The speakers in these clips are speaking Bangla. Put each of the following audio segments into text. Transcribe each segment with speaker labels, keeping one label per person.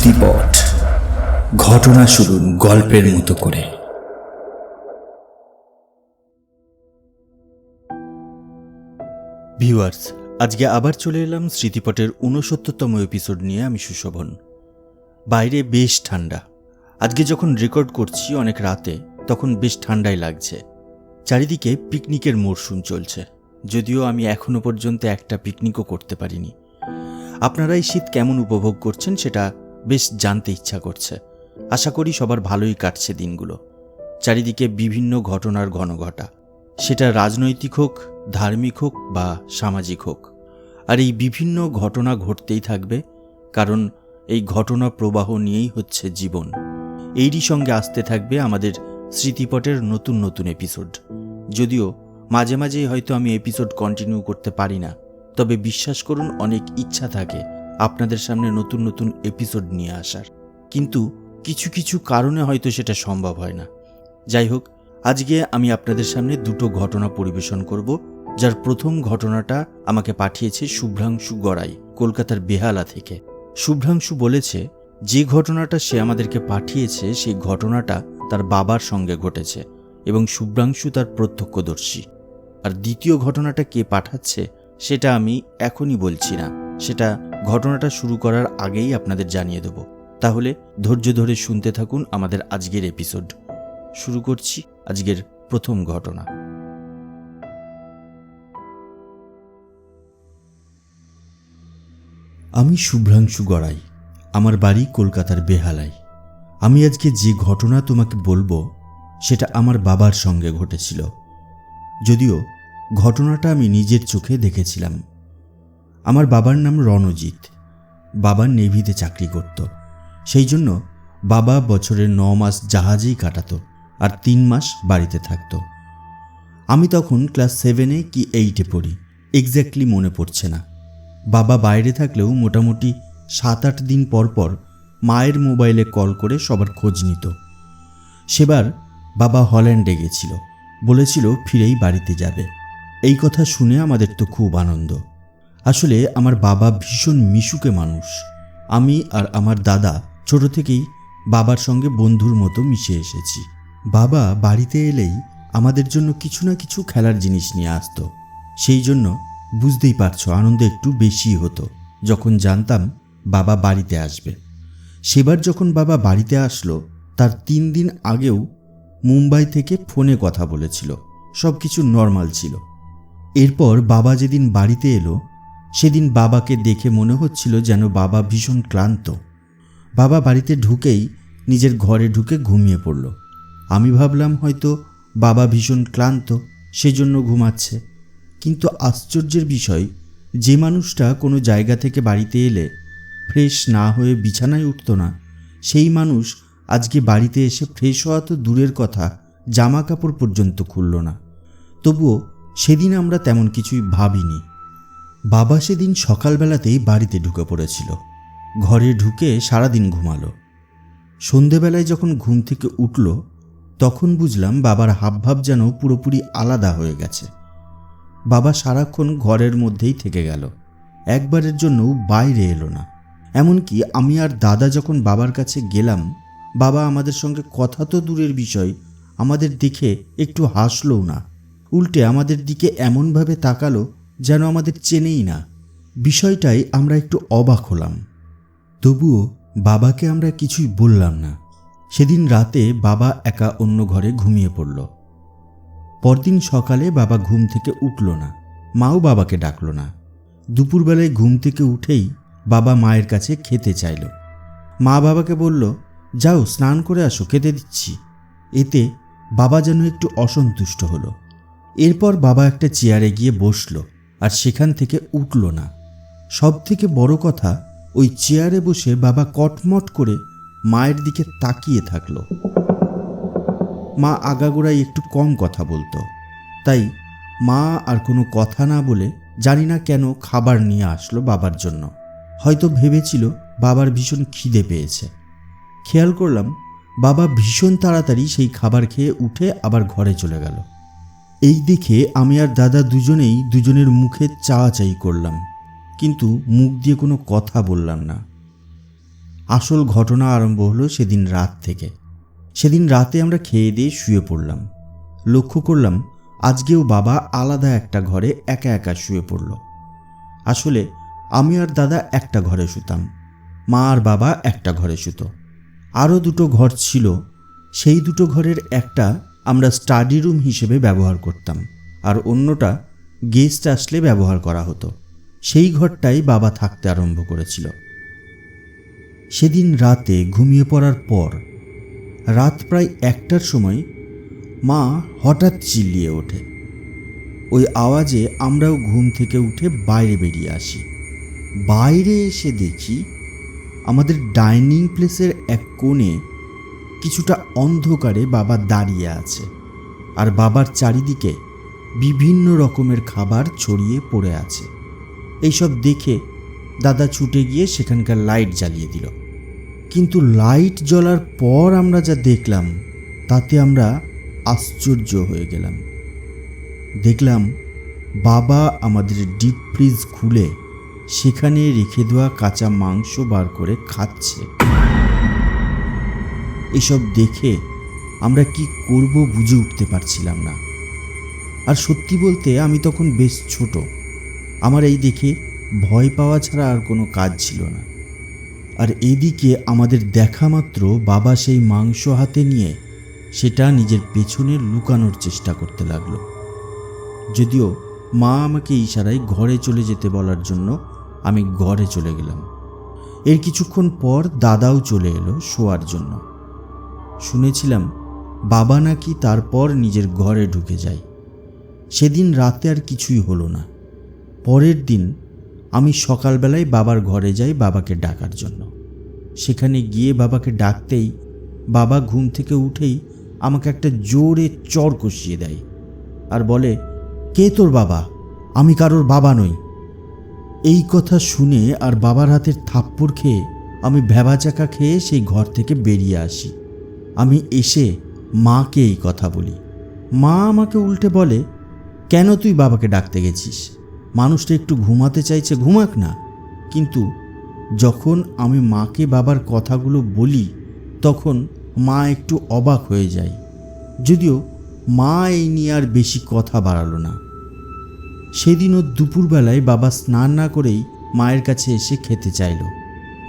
Speaker 1: স্মৃতিপট, ঘটনা শুরুন গল্পের মতো করে।
Speaker 2: ভিউয়ার্স, আজকে আবার চলে এলাম স্মৃতিপটের 69তম এপিসোড নিয়ে। আমি সুশোভন। বাইরে বেশ ঠান্ডা। আজকে যখন রেকর্ড করছি অনেক রাতে, তখন বেশ ঠান্ডাই লাগছে। চারিদিকে পিকনিকের মরশুম চলছে, যদিও আমি এখনো পর্যন্ত একটা পিকনিকও করতে পারিনি। আপনারা এই শীত কেমন উপভোগ করছেন সেটা বেশ জানতে ইচ্ছা করছে। আশা করি সবার ভালোই কাটছে দিনগুলো। চারিদিকে বিভিন্ন ঘটনার ঘনঘটা, সেটা রাজনৈতিক হোক, ধার্মিক হোক বা সামাজিক হোক। আর এই বিভিন্ন ঘটনা ঘটতেই থাকবে, কারণ এই ঘটনা প্রবাহ নিয়েই হচ্ছে জীবন। এরই সঙ্গে আসতে থাকবে আমাদের স্মৃতিপটের নতুন নতুন এপিসোড। যদিও মাঝে মাঝেই হয়তো আমি এপিসোড কন্টিনিউ করতে পারি না, তবে বিশ্বাস করুন অনেক ইচ্ছা থাকে আপনাদের সামনে নতুন নতুন এপিসোড নিয়ে আসার, কিন্তু কিছু কিছু কারণে হয়তো সেটা সম্ভব হয় না। যাই হোক, আজকে আমি আপনাদের সামনে দুটো ঘটনা পরিবেশন করব, যার প্রথম ঘটনাটা আমাকে পাঠিয়েছে শুভ্রাংশু গড়াই, কলকাতার বেহালা থেকে। শুভ্রাংশু বলেছে যে ঘটনাটা সে আমাদেরকে পাঠিয়েছে সেই ঘটনাটা তার বাবার সঙ্গে ঘটেছে এবং শুভ্রাংশু তার প্রত্যক্ষদর্শী। আর দ্বিতীয় ঘটনাটা কে পাঠাচ্ছে সেটা আমি এখনই বলছি না, সেটা ঘটনাটা শুরু করার আগেই আপনাদের জানিয়ে দেব। তাহলে ধৈর্য ধরে শুনতে থাকুন আমাদের আজকের এপিসোড। শুরু করছি আজকের প্রথম ঘটনা। আমি শুভ্রাংশু গড়াই, আমার বাড়ি কলকাতার বেহালায়। আমি আজকে যে ঘটনা তোমাকে বলবো সেটা আমার বাবার সঙ্গে ঘটেছিল, যদিও ঘটনাটা আমি নিজের চোখে দেখেছিলাম। আমার বাবার নাম রণজিৎ। বাবা নেভিতে চাকরি করত, সেই জন্য বাবা বছরের 9 মাস জাহাজেই কাটাতো আর 3 মাস বাড়িতে থাকত। আমি তখন ক্লাস 7-এ কি 8-এ পড়ি, এক্স্যাক্টলি মনে পড়ছে না। বাবা বাইরে থাকলেও মোটামুটি 7-8 দিন পর পর মায়ের মোবাইলে কল করে সবার খোঁজ নিত। সেবার বাবা হল্যান্ডে গেছিল, বলেছিল ফিরেই বাড়িতে যাবে। এই কথা শুনে আমাদের তো খুব আনন্দ। আসলে আমার বাবা ভীষণ মিশুকে মানুষ। আমি আর আমার দাদা ছোট থেকেই বাবার সঙ্গে বন্ধুর মতো মিশে এসেছি। বাবা বাড়িতে এলেই আমাদের জন্য কিছু না কিছু খেলার জিনিস নিয়ে আসতো, সেই জন্য বুঝতেই পারছো আনন্দ একটু বেশি হতো যখন জানতাম বাবা বাড়িতে আসবে। সেবার যখন বাবা বাড়িতে আসলো তার 3 দিন আগেও মুম্বাই থেকে ফোনে কথা বলেছিল, সব কিছু নর্মাল ছিল। এরপর বাবা যেদিন বাড়িতে এলো সেদিন বাবাকে দেখে মনে হচ্ছিল যেন বাবা ভীষণ ক্লান্ত। বাবা বাড়িতে ঢুকেই নিজের ঘরে ঢুকে ঘুমিয়ে পড়ল। আমি ভাবলাম হয়তো বাবা ভীষণ ক্লান্ত, সেজন্য ঘুমাচ্ছে। কিন্তু আশ্চর্যের বিষয়, যে মানুষটা কোনো জায়গা থেকে বাড়িতে এলে ফ্রেশ না হয়ে বিছানায় উঠত না, সেই মানুষ আজকে বাড়িতে এসে ফ্রেশ হওয়া তো দূরের কথা, জামা কাপড় পর্যন্ত খুলল না। তবুও সেদিন আমরা তেমন কিছুই ভাবিনি। বাবা সেদিন সকালবেলাতেই বাড়িতে ঢুকে পড়েছিল। ঘরে ঢুকে সারাদিন ঘুমালো। সন্ধেবেলায় যখন ঘুম থেকে উঠল তখন বুঝলাম বাবার হাবভাব যেন পুরোপুরি আলাদা হয়ে গেছে। বাবা সারাক্ষণ ঘরের মধ্যেই থেকে গেল, একবারের জন্যও বাইরে এলো না। এমনকি আমি আর দাদা যখন বাবার কাছে গেলাম, বাবা আমাদের সঙ্গে কথা তো দূরের বিষয়, আমাদের দেখে একটু হাসলও না। উল্টে আমাদের দিকে এমনভাবে তাকালো যেন আমাদের চেনেই না। বিষয়টাই আমরা একটু অবাক হলাম। তবুও বাবাকে আমরা কিছুই বললাম না। সেদিন রাতে বাবা একা অন্য ঘরে ঘুমিয়ে পড়ল। পরদিন সকালে বাবা ঘুম থেকে উঠল না, মাও বাবাকে ডাকল না। দুপুরবেলায় ঘুম থেকে উঠেই বাবা মায়ের কাছে খেতে চাইল। মা বাবাকে বলল, যাও স্নান করে আসো, খেতে দিচ্ছি। এতে বাবা যেন একটু অসন্তুষ্ট হলো। এরপর বাবা একটা চেয়ারে গিয়ে বসলো আর সেখান থেকে উঠল না। সব থেকে বড় কথা, ওই চেয়ারে বসে বাবা কটমট করে মায়ের দিকে তাকিয়ে থাকলো। মা আগাগোড়াই একটু কম কথা বলতো, তাই মা আর কোনো কথা না বলে জানি না কেন খাবার নিয়ে আসলো বাবার জন্য। হয়তো ভেবেছিল বাবার ভীষণ খিদে পেয়েছে। খেয়াল করলাম বাবা ভীষণ তাড়াতাড়ি সেই খাবার খেয়ে উঠে আবার ঘরে চলে গেল। এই দেখে আমি আর দাদা দুজনেই দুজনের মুখে চাওয়াচাই করলাম, কিন্তু মুখ দিয়ে কোনো কথা বললাম না। আসল ঘটনা আরম্ভ হলো সেদিন রাত থেকে। সেদিন রাতে আমরা খেয়ে দিয়ে শুয়ে পড়লাম। লক্ষ্য করলাম আজকেও বাবা আলাদা একটা ঘরে একা একা শুয়ে পড়ল। আসলে আমি আর দাদা একটা ঘরে শুতাম, মা আর বাবা একটা ঘরে শুতো। আরও দুটো ঘর ছিল, সেই দুটো ঘরের একটা আমরা স্টাডি রুম হিসেবে ব্যবহার করতাম, আর অন্যটা গেস্ট আসলে ব্যবহার করা হতো। সেই ঘরটাই বাবা থাকতে আরম্ভ করেছিল। সেদিন রাতে ঘুমিয়ে পড়ার পর রাত প্রায় 1টার সময় মা হঠাৎ চিল্লিয়ে ওঠে। ওই আওয়াজে আমরাও ঘুম থেকে উঠে বাইরে বেরিয়ে আসি। বাইরে এসে দেখি আমাদের ডাইনিং প্লেসের এক কোণে কিছুটা অন্ধকারে বাবা দাঁড়িয়ে আছে, আর বাবার চারিদিকে বিভিন্ন রকমের খাবার ছড়িয়ে পড়ে আছে। এইসব দেখে দাদা ছুটে গিয়ে সেখানকার লাইট জ্বালিয়ে দিল। কিন্তু লাইট জ্বলার পর আমরা যা দেখলাম তাতে আমরা আশ্চর্য হয়ে গেলাম। দেখলাম বাবা আমাদের ডিপ ফ্রিজ খুলে সেখানে রেখে দেওয়া কাঁচা মাংস বার করে খাচ্ছে। এসব দেখে আমরা কি করব বুঝে উঠতে পারছিলাম না। আর সত্যি বলতে আমি তখন বেশ ছোট। আমার এই দেখে ভয় পাওয়া ছাড়া আর কোনো কাজ ছিল না। আর এদিকে আমাদের দেখা মাত্র বাবা সেই মাংস হাতে নিয়ে সেটা নিজের পেছনে লুকানোর চেষ্টা করতে লাগলো। যদিও মা আমাকে ইশারায় ঘরে চলে যেতে বলার জন্য আমি ঘরে চলে গেলাম। এর কিছুক্ষণ পর দাদাও চলে এলো শোয়ার জন্য। শুনেছিলাম বাবা নাকি তারপর নিজের ঘরে ঢুকে যায়। সেদিন রাতে আর কিছুই হলো না। পরের দিন আমি সকালবেলায় বাবার ঘরে যাই বাবাকে ডাকার জন্য। সেখানে গিয়ে বাবাকে ডাকতেই বাবা ঘুম থেকে উঠেই আমাকে একটা জোরে চড় কষিয়ে দেয় আর বলে, কে তোর বাবা? আমি কারোর বাবা নই। এই কথা শুনে আর বাবার হাতের থাপ্পড় খেয়ে আমি ভ্যাবাচাকা খেয়ে সেই ঘর থেকে বেরিয়ে আসি। আমি এসে মাকে এই কথা বলি। মা আমাকে উল্টে বলে, কেন তুই বাবাকে ডাকতে গেছিস? মানুষটা একটু ঘুমাতে চাইছে, ঘুমাক না। কিন্তু যখন আমি মাকে বাবার কথাগুলো বলি তখন মা একটু অবাক হয়ে যায়। যদিও মা এই নিয়ে আর বেশি কথা বাড়ালো না। সেদিনও দুপুরবেলায় বাবা স্নান না করেই মায়ের কাছে এসে খেতে চাইল।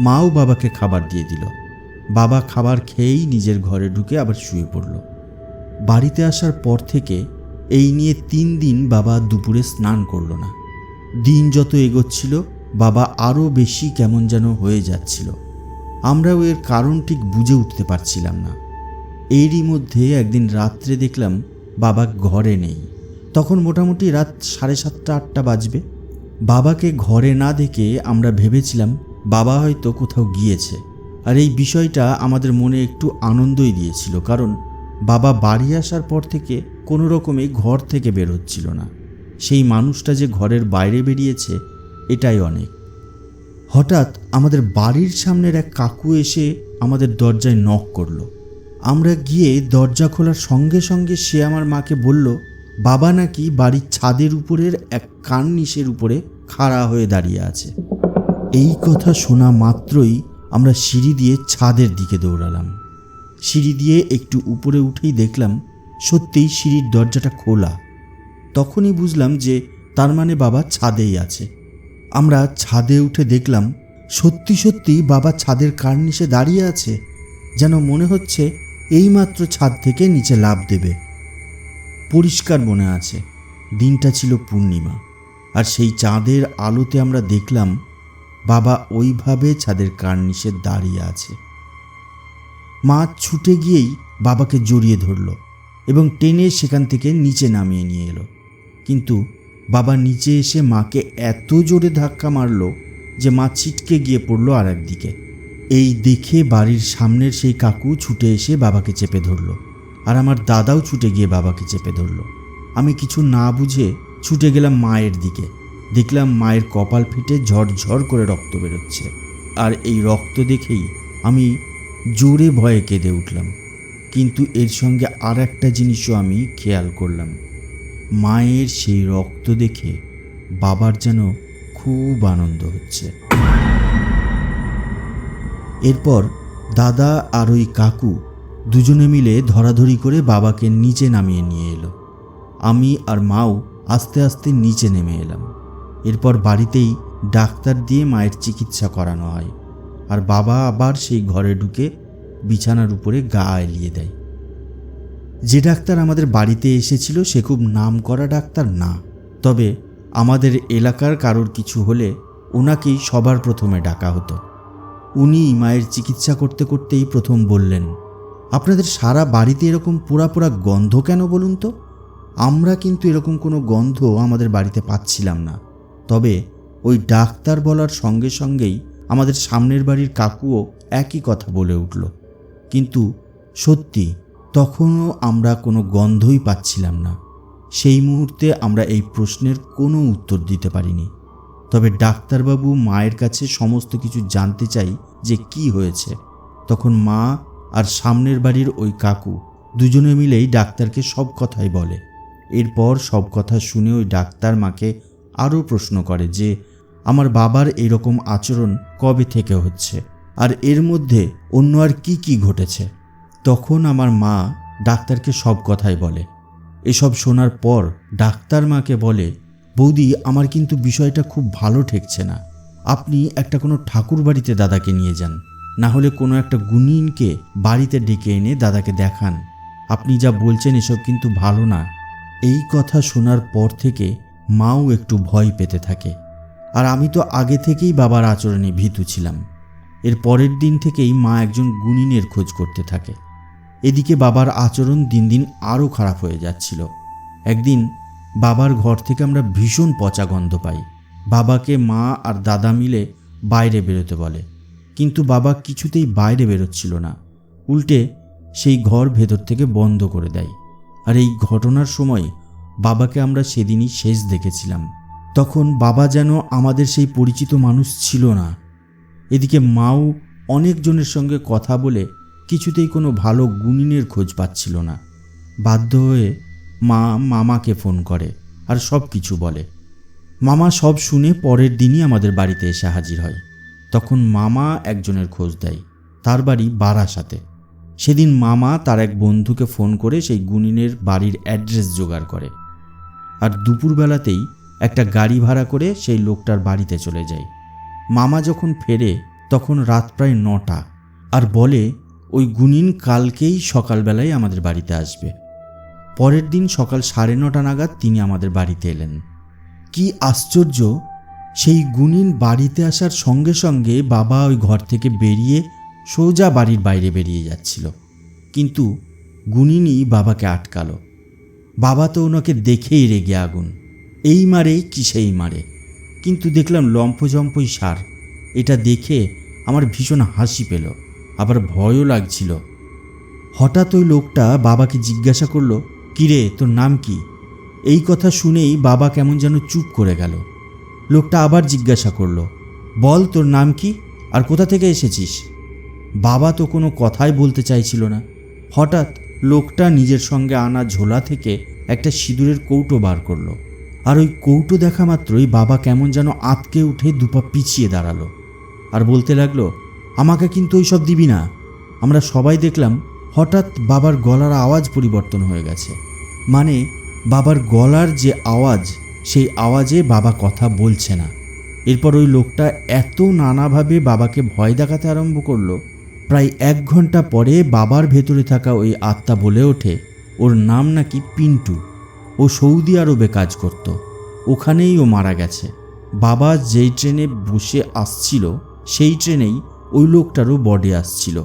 Speaker 2: মাও বাবাকে খাবার দিয়ে দিল। বাবা খাবার খেয়েই নিজের ঘরে ঢুকে আবার শুয়ে পড়ল। বাড়িতে আসার পর থেকে এই নিয়ে 3 দিন বাবা দুপুরে স্নান করল না। দিন যত এগোচ্ছিল বাবা আরও বেশি কেমন যেন হয়ে যাচ্ছিল। আমরাও এর কারণ ঠিক বুঝে উঠতে পারছিলাম না। এরই মধ্যে একদিন রাত্রে দেখলাম বাবা ঘরে নেই। তখন মোটামুটি রাত 7:30-8টা বাজবে। বাবাকে ঘরে না দেখে আমরা ভেবেছিলাম বাবা হয়তো কোথাও গিয়েছে। আর এই বিষয়টা আমাদের মনে একটু আনন্দই দিয়েছিল, কারণ বাবা বাড়ি আসার পর থেকে কোনো রকমে ঘর থেকে বের হচ্ছিল না। সেই মানুষটা যে ঘরের বাইরে বেরিয়েছে এটাই অনেক। হঠাৎ আমাদের বাড়ির সামনের এক কাকু এসে আমাদের দরজায় নক করলো। আমরা গিয়ে দরজা খোলার সঙ্গে সঙ্গে সে আমার মাকে বলল, বাবা নাকি বাড়ির ছাদের উপরের এক কার্নিশের উপরে খাড়া হয়ে দাঁড়িয়ে আছে। এই কথা শোনা মাত্রই আমরা সিঁড়ি দিয়ে ছাদের দিকে দৌড়ালাম। সিঁড়ি দিয়ে একটু উপরে উঠেই দেখলাম সত্যিই সিঁড়ির দরজাটা খোলা। তখনই বুঝলাম যে তার মানে বাবা ছাদেই আছে। আমরা ছাদে উঠে দেখলাম সত্যি সত্যি বাবা ছাদের কার্নিশে দাঁড়িয়ে আছে, যেন মনে হচ্ছে এইমাত্র ছাদ থেকে নিচে লাফ দেবে। পরিষ্কার মনে আছে দিনটা ছিল পূর্ণিমা, আর সেই চাঁদের আলোতে আমরা দেখলাম বাবা ওইভাবে ছাদের কার্নিশে দাঁড়িয়ে আছে। মা ছুটে গিয়েই বাবাকে জড়িয়ে ধরল এবং টেনে সেখান থেকে নিচে নামিয়ে নিয়ে এলো। কিন্তু বাবা নিচে এসে মাকে এত জোরে ধাক্কা মারল যে মা ছিটকে গিয়ে পড়ল আর একদিকে। এই দেখে বাড়ির সামনের সেই কাকু ছুটে এসে বাবাকে চেপে ধরল, আর আমার দাদাও ছুটে গিয়ে বাবাকে চেপে ধরল। আমি কিছু না বুঝে ছুটে গেলাম মায়ের দিকে। দেখলাম মায়ের কপাল ফেটে ঝরঝর করে রক্ত বেরোচ্ছে, আর এই রক্ত দেখেই আমি জোরে ভয়ে কেঁদে উঠলাম। কিন্তু এর সঙ্গে আর একটা জিনিসও আমি খেয়াল করলাম, মায়ের সেই রক্ত দেখে বাবার যেন খুব আনন্দ হচ্ছে। এরপর দাদা আর ওই কাকু দুজনে মিলে ধরাধরি করে বাবাকে নিচে নামিয়ে নিয়ে এলো। আমি আর মাও আস্তে আস্তে নিচে নেমে এলাম। এরপর বাড়িতেই ডাক্তার দিয়ে মায়ের চিকিৎসা করানো হয়, আর বাবা আবার সেই ঘরে ঢুকে বিছানার উপরে গা এলিয়ে দেয়। যে ডাক্তার আমাদের বাড়িতে এসেছিল সে খুব নামকরা ডাক্তার না, তবে আমাদের এলাকার কারোর কিছু হলে ওনাকেই সবার প্রথমে ডাকা হতো। উনি মায়ের চিকিৎসা করতে করতেই প্রথম বললেন, আপনাদের সারা বাড়িতে এরকম পোড়া পোড়া গন্ধ কেন বলুন তো? আমরা কিন্তু এরকম কোনো গন্ধ আমাদের বাড়িতে পাচ্ছিলাম না। তবে ওই ডাক্তার বলার সঙ্গে সঙ্গেই আমাদের সামনের বাড়ির কাকুও একই কথা বলে উঠল। কিন্তু সত্যি তখনও আমরা কোনো গন্ধই পাচ্ছিলাম না। সেই মুহূর্তে আমরা এই প্রশ্নের কোনো উত্তর দিতে পারিনি। তবে ডাক্তারবাবু মায়ের কাছে সমস্ত কিছু জানতে চাই যে কি হয়েছে। তখন মা আর সামনের বাড়ির ওই কাকু দুজনে মিলেই ডাক্তারকে সব কথাই বলে। এরপর সব কথা শুনে ওই ডাক্তার মাকে আরও প্রশ্ন করে যে আমার বাবার এরকম আচরণ কবে থেকে হচ্ছে, আর এর মধ্যে অন্য আর কি কি ঘটেছে। তখন আমার মা ডাক্তারকে সব কথাই বলে। এসব শোনার পর ডাক্তার মাকে বলে, বৌদি, আমার কিন্তু বিষয়টা খুব ভালো ঠেকছে না। আপনি একটা কোনো ঠাকুর বাড়িতে দাদাকে নিয়ে যান, না হলে কোনো একটা গুণিনকে বাড়িতে ডেকে এনে দাদাকে দেখান। আপনি যা বলছেন এসব কিন্তু ভালো না। এই কথা শোনার পর থেকে মাও একটু ভয় পেতে থাকে, আর আমি তো আগে থেকেই বাবার আচরণে ভীতু ছিলাম। এর পরের দিন থেকেই মা একজন গুণিনের খোঁজ করতে থাকে। এদিকে বাবার আচরণ দিন দিন আরও খারাপ হয়ে যাচ্ছিল। একদিন বাবার ঘর থেকে আমরা ভীষণ পচা গন্ধ পাই। বাবাকে মা আর দাদা মিলে বাইরে বেরোতে বলে, কিন্তু বাবা কিছুতেই বাইরে বেরোচ্ছিল না। উল্টে সেই ঘর ভেতর থেকে বন্ধ করে দেয়। আর এই ঘটনার সময় বাবাকে আমরা সেদিনই শেষ দেখেছিলাম। তখন বাবা যেন আমাদের সেই পরিচিত মানুষ ছিল না। এদিকে মাও অনেকজনের সঙ্গে কথা বলে কিছুতেই কোনো ভালো গুণিনের খোঁজ পাচ্ছিল না। বাধ্য হয়ে মা মামাকে ফোন করে আর সব কিছু বলে। মামা সব শুনে পরের দিনই আমাদের বাড়িতে এসে হাজির হয়। তখন মামা একজনের খোঁজ দেয়, তার বাড়ি বারাসাতে। সেদিন মামা তার এক বন্ধুকে ফোন করে সেই গুণিনের বাড়ির অ্যাড্রেস জোগাড় করে, আর দুপুরবেলাতেই একটা গাড়ি ভাড়া করে সেই লোকটার বাড়িতে চলে যায়। মামা যখন ফেরে তখন রাত প্রায় 9টা, আর বলে ওই গুণিন কালকেই সকালবেলায় আমাদের বাড়িতে আসবে। পরের দিন সকাল 9:30 নাগাদ তিনি আমাদের বাড়িতে এলেন। কি আশ্চর্য, সেই গুণিন বাড়িতে আসার সঙ্গে সঙ্গে বাবা ওই ঘর থেকে বেরিয়ে সোজা বাড়ির বাইরে বেরিয়ে যাচ্ছিল, কিন্তু গুণিনই বাবাকে আটকালো। বাবা তো ওনাকে দেখেই রেগে আগুন, এই মারে কি সেই মারে। কিন্তু দেখলাম লম্ফঝম্পই সার। এটা দেখে আমার ভীষণ হাসি পেল, আবার ভয়ও লাগছিল। হঠাৎ ওই লোকটা বাবাকে জিজ্ঞাসা করলো, কিরে তোর নাম কি? এই কথা শুনেই বাবা কেমন যেন চুপ করে গেল। লোকটা আবার জিজ্ঞাসা করলো, বল তোর নাম কি আর কোথা থেকে এসেছিস? বাবা তো কোনো কথাই বলতে চাইছিল না। হঠাৎ লোকটা নিজের সঙ্গে আনা ঝোলা থেকে একটা সিঁদুরের কৌটো বার করলো, আর ওই কৌটো দেখা মাত্রই বাবা কেমন যেন আঁতকে উঠে দুপা পিছিয়ে দাঁড়ালো, আর বলতে লাগলো, আমাকে কিন্তু ওইসব দিবি না। আমরা সবাই দেখলাম হঠাৎ বাবার গলার আওয়াজ পরিবর্তন হয়ে গেছে। মানে বাবার গলার যে আওয়াজ, সেই আওয়াজে বাবা কথা বলছে না। এরপর ওই লোকটা এত নানাভাবে বাবাকে ভয় দেখাতে আরম্ভ করলো। প্রায় 1 ঘন্টা পরে বাবার ভেতরে থাকা ওই আত্মা বলে ওঠে ওর নাম নাকি পিন্টু, ও সৌদি আরবে কাজ করত, ওখানেই ও মারা গেছে। বাবা যেই ট্রেনে বসে আসছিল সেই ট্রেনেই ওই লোকটারও বডি আসছিল।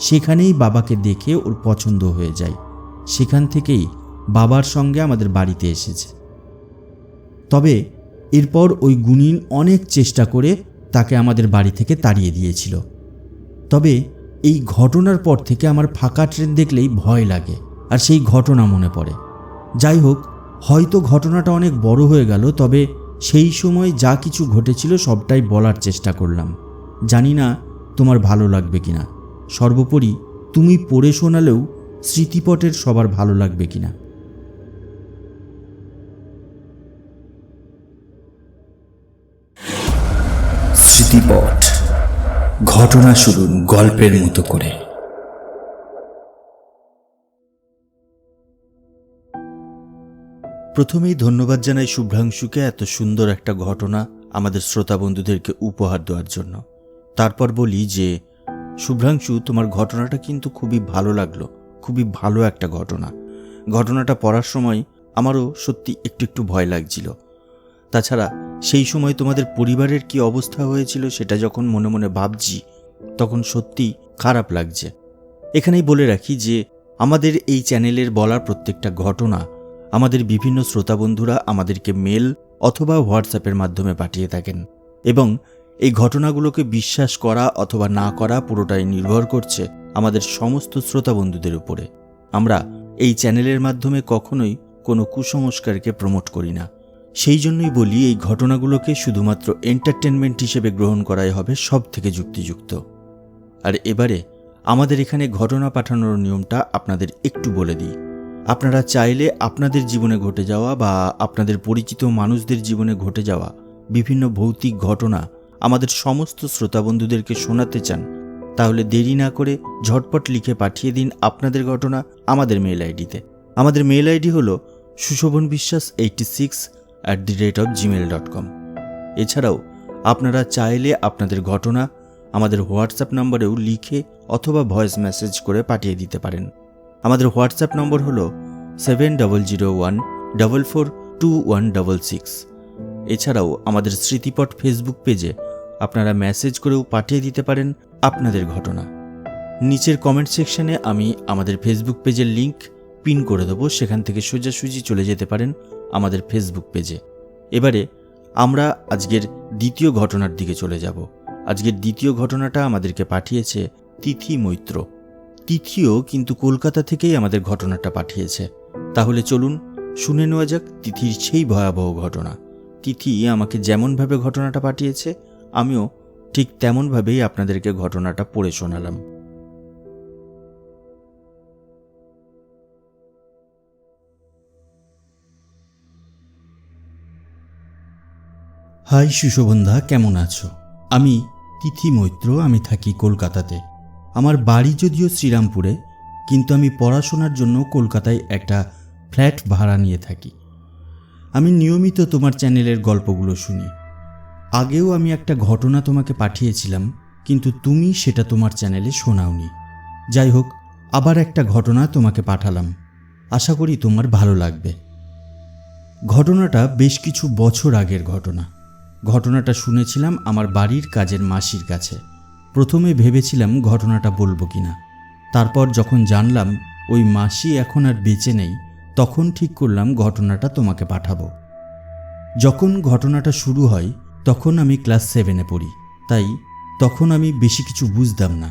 Speaker 2: সেখানেই বাবাকে দেখে ওর পছন্দ হয়ে যায়। সেখান থেকেই বাবার সঙ্গে আমাদের বাড়িতে এসেছে। তবে এরপর ওই গুণিন অনেক চেষ্টা করে তাকে আমাদের বাড়ি থেকে তাড়িয়ে দিয়েছিল। তবে এই ঘটনার পর থেকে আমার ফাঁকা ট্রেন দেখলেই ভয় লাগে, আর সেই ঘটনা মনে পড়ে। যাই হোক, হয়তো ঘটনাটা অনেক বড় হয়ে গেল, তবে সেই সময় যা কিছু ঘটেছিল সবটাই বলার চেষ্টা করলাম। জানি না তোমার ভালো লাগবে কিনা, সর্বোপরি তুমি পড়ে শোনালেও স্মৃতিপটের সবার ভালো লাগবে কিনা।
Speaker 1: স্মৃতিপট। ঘটনা শুনুন গল্পের মতো করে।
Speaker 2: প্রথমেই ধন্যবাদ জানাই শুভ্রাংশুকে এত সুন্দর একটা ঘটনা আমাদের শ্রোতা বন্ধুদেরকে উপহার দেওয়ার জন্য। তারপর বলি যে শুভ্রাংশু, তোমার ঘটনাটা কিন্তু খুবই ভালো লাগলো, খুবই ভালো একটা ঘটনাটা পড়ার সময় আমারও সত্যি একটু ভয় লাগছিল। তাছাড়া সেই সময় তোমাদের পরিবারের কি অবস্থা হয়েছিল সেটা যখন মনে মনে ভাবছি তখন সত্যি খারাপ লাগছে। এখানেই বলে রাখি যে আমাদের এই চ্যানেলের বলা প্রত্যেকটা ঘটনা আমাদের বিভিন্ন শ্রোতা বন্ধুরা আমাদেরকে মেল অথবা হোয়াটসঅ্যাপের মাধ্যমে পাঠিয়ে থাকেন, এবং এই ঘটনাগুলোকে বিশ্বাস করা অথবা না করা পুরোটাই নির্ভর করছে আমাদের সমস্ত শ্রোতা বন্ধুদের উপরে। আমরা এই চ্যানেলের মাধ্যমে কখনোই কোনো কুসংস্কারকে প্রমোট করি না। সেই জন্যই বলি এই ঘটনাগুলোকে শুধুমাত্র এন্টারটেনমেন্ট হিসেবে গ্রহণ করাই হবে সব থেকে যুক্তিযুক্ত। আর এবারে আমাদের এখানে ঘটনা পাঠানোর নিয়মটা আপনাদের একটু বলে দিই। আপনারা চাইলে আপনাদের জীবনে ঘটে যাওয়া বা আপনাদের পরিচিত মানুষদের জীবনে ঘটে যাওয়া বিভিন্ন ভৌতিক ঘটনা আমাদের সমস্ত শ্রোতা বন্ধুদেরকে শোনাতে চান, তাহলে দেরি না করে ঝটপট লিখে পাঠিয়ে দিন আপনাদের ঘটনা আমাদের মেল আইডিতে। আমাদের মেল আইডি হলো sushobanbiswas86@gmail.com। এছাড়াও আপনারা চাইলে আপনাদের ঘটনা আমাদের হোয়াটসঅ্যাপ নম্বরেও লিখে অথবা ভয়েস মেসেজ করে পাঠিয়ে দিতে পারেন। আমাদের হোয়াটসঅ্যাপ নম্বর হলো 7001442166। এছাড়াও আমাদের স্মৃতিপট ফেসবুক পেজে আপনারা মেসেজ করেও পাঠিয়ে দিতে পারেন আপনাদের ঘটনা। নিচের কমেন্ট সেকশনে আমি আমাদের ফেসবুক পেজের লিংক পিন করে দেবো, সেখান থেকে সোজাসুজি চলে যেতে পারেন আমাদের ফেসবুক পেজে। এবারে আমরা আজকের দ্বিতীয় ঘটনার দিকে চলে যাব। আজকের দ্বিতীয় ঘটনাটা আমাদেরকে পাঠিয়েছে তিথি মৈত্র। তিথিও কিন্তু কলকাতা থেকেই আমাদের ঘটনাটা পাঠিয়েছে। তাহলে চলুন শুনে নেওয়া যাক তিথির সেই ভয়াবহ ঘটনা। তিথি আমাকে যেমনভাবে ঘটনাটা পাঠিয়েছে আমিও ঠিক তেমনভাবেই আপনাদেরকে ঘটনাটা পড়ে শোনালাম। হাই সুশোভনদা, কেমন আছো? আমি তিথি মৈত্র, আমি থাকি কলকাতাতে। আমার বাড়ি যদিও শ্রীরামপুরে, কিন্তু আমি পড়াশোনার জন্য কলকাতায় একটা ফ্ল্যাট ভাড়া নিয়ে থাকি। আমি নিয়মিত তোমার চ্যানেলের গল্পগুলো শুনি। আগেও আমি একটা ঘটনা তোমাকে পাঠিয়েছিলাম, কিন্তু তুমি সেটা তোমার চ্যানেলে শোনাওনি। যাই হোক, আবার একটা ঘটনা তোমাকে পাঠালাম, আশা করি তোমার ভালো লাগবে। ঘটনাটা বেশ কিছু বছর আগের ঘটনাটা শুনেছিলাম আমার বাড়ির কাজের মাসির কাছে। প্রথমে ভেবেছিলাম ঘটনাটা বলবো কিনা, তারপর যখন জানলাম ওই মাসি এখন আর বেঁচে নেই, তখন ঠিক করলাম ঘটনাটা তোমাকে পাঠাবো। যখন ঘটনাটা শুরু হয় তখন আমি ক্লাস 7-এ পড়ি, তাই তখন আমি বেশি কিছু বুঝতাম না।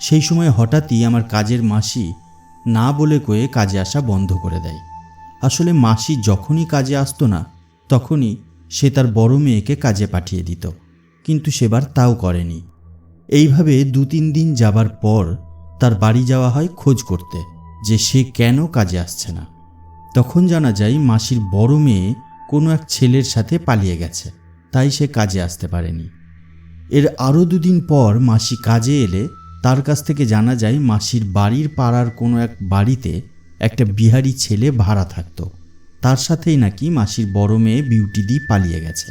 Speaker 2: সেই সময় হঠাৎই আমার কাজের মাসি না বলে কয়ে কাজে আসা বন্ধ করে দেয়। আসলে মাসি যখনই কাজে আসতো না তখনই সে তার বড় মেয়েকে কাজে পাঠিয়ে দিত, কিন্তু সেবার তাও করেনি। এইভাবে 2-3 দিন যাবার পর তার বাড়ি যাওয়া হয় খোঁজ করতে যে সে কেন কাজে আসছে না। তখন জানা যায় মাসির বড় মেয়ে কোনো এক ছেলের সাথে পালিয়ে গেছে, তাই সে কাজে আসতে পারেনি। এর আরও 2 দিন পর মাসি কাজে এলে তার কাছ থেকে জানা যায় মাসির বাড়ির পাড়ার কোনো এক বাড়িতে একটা বিহারি ছেলে ভাড়া থাকতো, তার সাথেই নাকি মাসির বড় মেয়ে বিউটি দি পালিয়ে গেছে।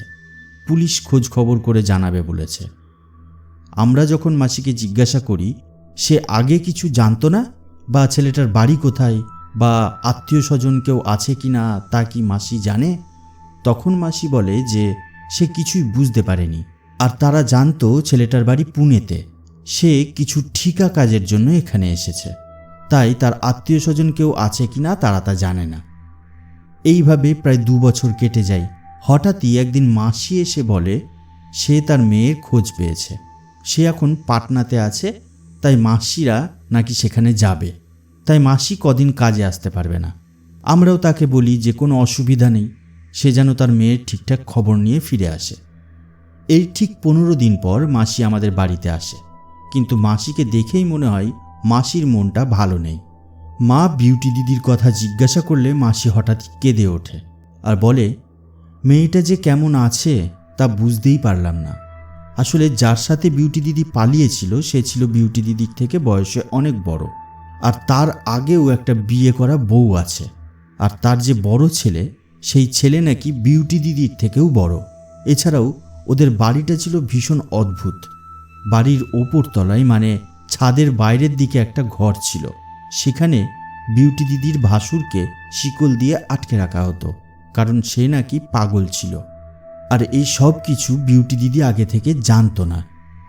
Speaker 2: পুলিশ খোঁজ খবর করে জানাবে বলেছে। আমরা যখন মাসিকে জিজ্ঞাসা করি সে আগে কিছু জানতো না, বা ছেলেটার বাড়ি কোথায় বা আত্মীয় স্বজন কেউ আছে কি না তা কি মাসি জানে, তখন মাসি বলে যে সে কিছুই বুঝতে পারেনি, আর তারা জানতো ছেলেটার বাড়ি পুনেতে, সে কিছু ঠিকা কাজের জন্য এখানে এসেছে, তাই তার আত্মীয় স্বজন কেউ আছে কি না তারা তা জানে না। এইভাবে প্রায় 2 বছর কেটে যায়। হঠাৎই একদিন মাসি এসে বলে সে তার মেয়ের খোঁজ পেয়েছে, সে এখন পাটনাতে আছে, তাই মাসিরা নাকি সেখানে যাবে, তাই মাসি কদিন কাজে আসতে পারবে না। আমরাও তাকে বলি যে কোনো অসুবিধা নেই, সে যেন তার মেয়ের ঠিকঠাক খবর নিয়ে ফিরে আসে। এই ঠিক 15 দিন পর মাসি আমাদের বাড়িতে আসে, কিন্তু মাসিকে দেখেই মনে হয় মাসির মনটা ভালো নেই। মা বিউটি দিদির কথা জিজ্ঞাসা করলে মাসি হঠাৎ কেঁদে ওঠে আর বলে মেয়েটা যে কেমন আছে তা বুঝতেই পারলাম না। আসলে যার সাথে বিউটি দিদি পালিয়েছিল সে ছিল বিউটি দিদির থেকে বয়সে অনেক বড়, আর তার আগেও একটা বিয়ে করা বউ আছে। আর তার যে বড় ছেলে, সেই ছেলে নাকি বিউটি দিদির থেকেও বড়। এছাড়াও ওদের বাড়িটা ছিল ভীষণ অদ্ভুত। বাড়ির ওপর তলায় মানে ছাদের বাইরের দিকে একটা ঘর ছিল। সেখানে বিউটি দিদির ভাসুরকে শিকল দিয়ে আটকে রাখা হতো, কারণ সে নাকি পাগল ছিল। আর এই সব কিছু বিউটি দিদি আগে থেকে জানতো না,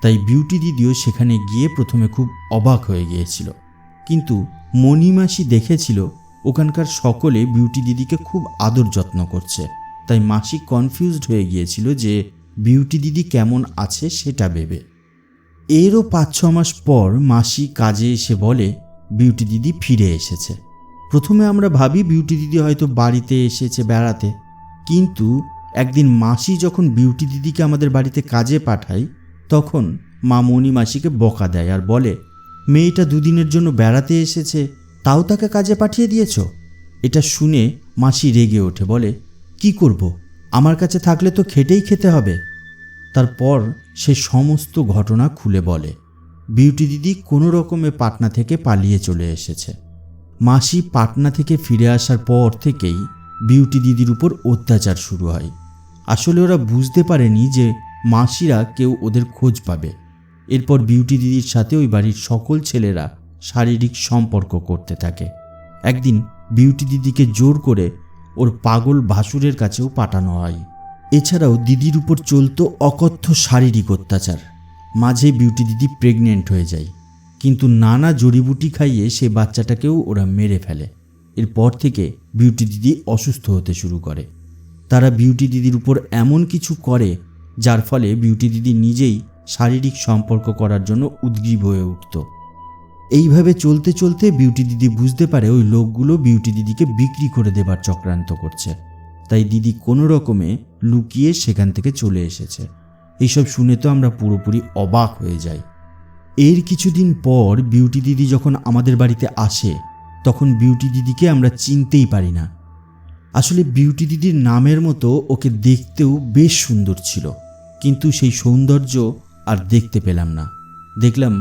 Speaker 2: তাই বিউটি দিদিও সেখানে গিয়ে প্রথমে খুব অবাক হয়ে গিয়েছিল। কিন্তু মণিমাসি দেখেছিল ওখানকার সকলে বিউটি দিদিকে খুব আদর যত্ন করছে, তাই মাসি কনফিউজড হয়ে গিয়েছিল যে বিউটি দিদি কেমন আছে সেটা ভেবে। এরও 5-6 মাস পর মাসি কাজে এসে বলে বিউটি দিদি ফিরে এসেছে। প্রথমে আমরা ভাবি বিউটি দিদি হয়তো বাড়িতে এসেছে বেড়াতে, কিন্তু একদিন মাসি যখন বিউটি দিদিকে আমাদের বাড়িতে কাজে পাঠায় তখন মা মণিমাসিকে বকা দেয় আর বলে, মেয়েটা 2 দিনের জন্য বেড়াতে এসেছে, তাও তাকে কাজে পাঠিয়ে দিয়েছ। এটা শুনে মাসি রেগে ওঠে, বলে, কি করব, আমার কাছে থাকলে তো খেটেই খেতে হবে। তারপর সে সমস্ত ঘটনা খুলে বলে। বিউটি দিদি কোনো রকমে পাটনা থেকে পালিয়ে চলে এসেছে। মাসি পাটনা থেকে ফিরে আসার পর থেকেই বিউটি দিদির উপর অত্যাচার শুরু হয়। আসলে ওরা বুঝতে পারেনি যে মাসিরা কেউ ওদের খোঁজ পাবে। এরপর বিউটি দিদির সাথে ওই বাড়ির সকল ছেলেরা শারীরিক সম্পর্ক করতে থাকে। একদিন বিউটি দিদিকে জোর করে ওর পাগল ভাসুরের কাছেও পাঠানো হয়। এছাড়াও দিদির উপর চলতো অকথ্য শারীরিক অত্যাচার। মাঝে বিউটি দিদি প্রেগনেন্ট হয়ে যায়, কিন্তু নানা জড়িবুটি খাইয়ে সে বাচ্চাটাকেও ওরা মেরে ফেলে। এরপর থেকে বিউটি দিদি অসুস্থ হতে শুরু করে। তারা বিউটি দিদির উপর এমন কিছু করে যার ফলে বিউটি দিদি নিজেই শারীরিক সম্পর্ক করার জন্য উদ্গ্রীব হয়ে উঠত। এইভাবে চলতে চলতে বিউটি দিদি বুঝতে পারে ওই লোকগুলো বিউটি দিদিকে বিক্রি করে দেবার চক্রান্ত করছে, তাই দিদি কোনো রকমে লুকিয়ে সেখান থেকে চলে এসেছে। এইসব শুনে তো আমরা পুরোপুরি অবাক হয়ে যাই। এর কিছুদিন পর বিউটি দিদি যখন আমাদের বাড়িতে আসে তখন বিউটি দিদিকে আমরা চিনতেই পারি না। আসলে বিউটি দিদির নামের মতো ওকে দেখতেও বেশ সুন্দর ছিল, কিন্তু সেই সৌন্দর্য আর দেখতে পেলাম না। দেখলাম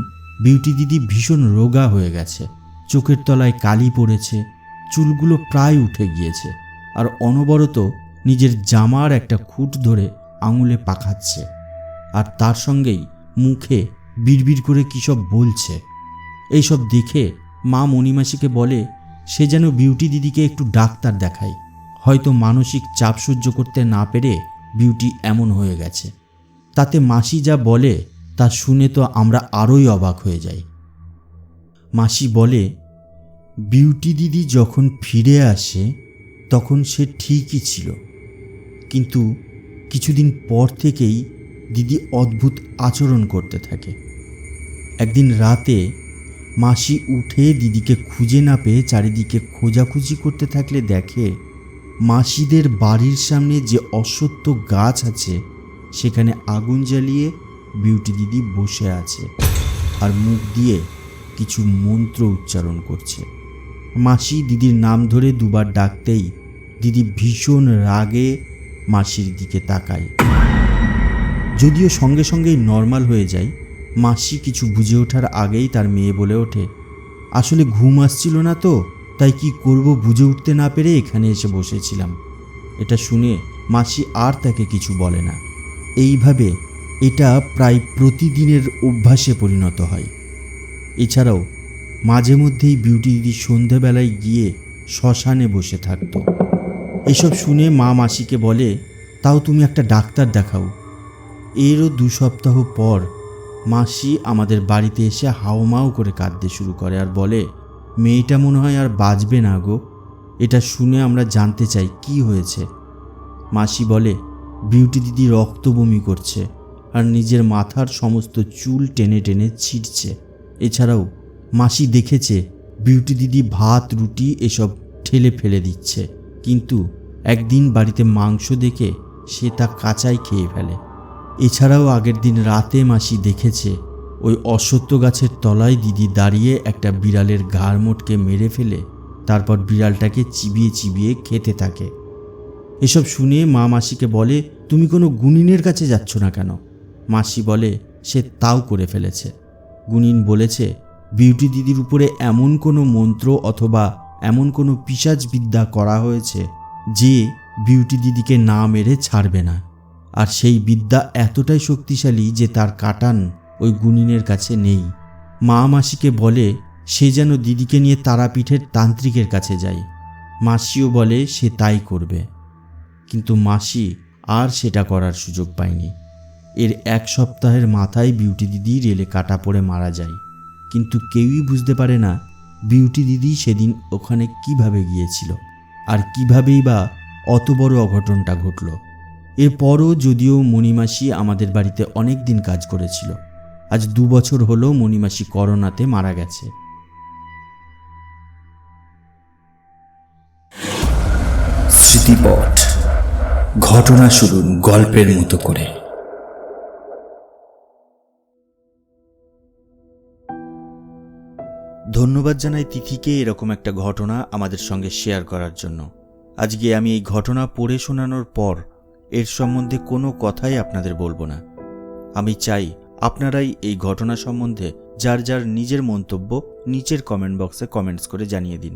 Speaker 2: বিউটি দিদি ভীষণ রোগা হয়ে গেছে, চোখের তলায় কালি পড়েছে, চুলগুলো প্রায় উঠে গিয়েছে, আর অনবরত নিজের জামার একটা খুঁট ধরে আঙুলে পাকাচ্ছে, আর তার সঙ্গেই মুখে বিড়বিড় করে কী সব বলছে। এইসব দেখে মা মণিমাসিকে বলে সে যেন বিউটি দিদিকে একটু ডাক্তার দেখায়, হয়তো মানসিক চাপ সহ্য করতে না পেরে বিউটি এমন হয়ে গেছে। তাতে মাসি যা বলে তা শুনে তো আমরা আরোই অবাক হয়ে যাই। মাসি বলে, বিউটি দিদি যখন ফিরে আসে তখন সে ঠিকই ছিল, কিন্তু কিছুদিন পর থেকেই দিদি অদ্ভুত আচরণ করতে থাকে। একদিন রাতে মাসি উঠে দিদিকে খুঁজে না পেয়ে চারিদিকে খোঁজাখুঁজি করতে থাকলে দেখে মাসিদের বাড়ির সামনে যে অশ্বত্থ গাছ আছে সেখানে আগুন জ্বালিয়ে বিউটি দিদি বসে আছে আর মুখ দিয়ে কিছু মন্ত্র উচ্চারণ করছে। মাসি দিদির নাম ধরে 2 বার ডাকতেই দিদি ভীষণ রাগে মাসির দিকে তাকায়। যদিও সঙ্গে সঙ্গেই নর্মাল হয়ে যায়, মাসি কিছু বুঝে ওঠার আগেই তার মেয়ে বলে ওঠে, আসলে ঘুম আসছিল না তো, তাই কি করব বুঝে উঠতে না পেরে এখানে এসে বসেছিলাম। এটা শুনে মাসি আর তাকে কিছু বলে না। এইভাবে এটা প্রায় প্রতিদিনের অভ্যাসে পরিণত হয়। এছাড়াও মাঝে মধ্যেই বিউটি দিদি সন্ধ্যাবেলায় গিয়ে শ্মশানে বসে থাকত। এসব শুনে মা মাসিকে বলে, তাও তুমি একটা ডাক্তার দেখাও। এরও 2 সপ্তাহ পর মাসি আমাদের বাড়িতে এসে হাউমাউ করে কাঁদতে শুরু করে আর বলে, মেয়েটা মনে হয় আর বাঁচবে না গো। এটা শুনে আমরা জানতে চাই কি হয়েছে। মাসি বলে, বিউটি দিদি রক্ত বমি করছে আর নিজের মাথার সমস্ত চুল টেনে টেনে ছিঁড়ছে। এছাড়াও মাসি দেখেছে বিউটি দিদি ভাত রুটি এসব ঠেলে ফেলে দিচ্ছে, কিন্তু একদিন বাড়িতে মাংস দেখে সে তা কাঁচাই খেয়ে ফেলে। এছাড়াও আগের দিন রাতে মাসি দেখেছে ওই অশ্বত্থ গাছের তলায় দিদি দাঁড়িয়ে একটা বিড়ালের ঘাড় মোটকে মেরে ফেলে তারপর বিড়ালটাকে চিবিয়ে চিবিয়ে খেতে থাকে। এসব শুনে মা মাসিকে বলে, তুমি কোনো গুণিনের কাছে যাচ্ছ না কেন? মাসি বলে সে তাও করে ফেলেছে। গুনিন বলেছে বিউটি দিদির উপরে এমন কোনো মন্ত্র অথবা এমন কোনো পিশাচ বিদ্যা করা হয়েছে যে বিউটি দিদিকে না মেরে ছাড়বে না। আর সেই বিদ্যা এতটাই শক্তিশালী যে তার কাটান ওই গুনিনের কাছে নেই। মা মাসিকে বলে সে যেন দিদিকে নিয়ে তারাপীঠের তান্ত্রিকের কাছে যায়। মাসিও বলে সে তাই করবে, কিন্তু মাসি আর সেটা করার সুযোগ পায়নি। এর 1 সপ্তাহের মাথায় বিউটি দিদি রেলে কাটা পড়ে মারা যায়, কিন্তু কেউই বুঝতে পারে না বিউটি দিদি সেদিন ওখানে কিভাবে গিয়েছিল আর কিভাবেই বা অত বড় অঘটনটা ঘটল। এরপরও যদিও মণিমাসি আমাদের বাড়িতে অনেক দিন কাজ করেছিল, আজ 2 বছর হলো মণিমাসি করোনাতে মারা গেছে।
Speaker 1: স্মৃতিপট, ঘটনা শুনুন গল্পের মতো করে।
Speaker 2: ধন্যবাদ জানাই তিথিকে এরকম একটা ঘটনা আমাদের সঙ্গে শেয়ার করার জন্য। আজকে আমি এই ঘটনা পড়ে শোনানোর পর এর সম্বন্ধে কোনো কথাই আপনাদের বলবো না। আমি চাই আপনারাই এই ঘটনা সম্বন্ধে যার যার নিজের মন্তব্য নিচের কমেন্ট বক্সে কমেন্টস করে জানিয়ে দিন।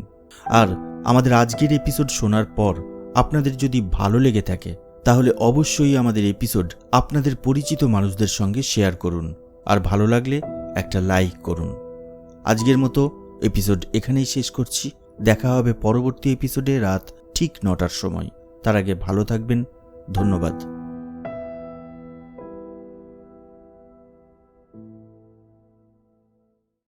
Speaker 2: আর আমাদের আজকের এপিসোড শোনার পর আপনাদের যদি ভালো লেগে থাকে তাহলে অবশ্যই আমাদের এপিসোড আপনাদের পরিচিত মানুষদের সঙ্গে শেয়ার করুন, আর ভালো লাগলে একটা লাইক করুন। আজকের মতো এপিসোড এখানেই শেষ করছি। দেখা হবে পরবর্তী এপিসোডে রাত ঠিক 9টার সময়। তার আগে ভালো থাকবেন। ধন্যবাদ।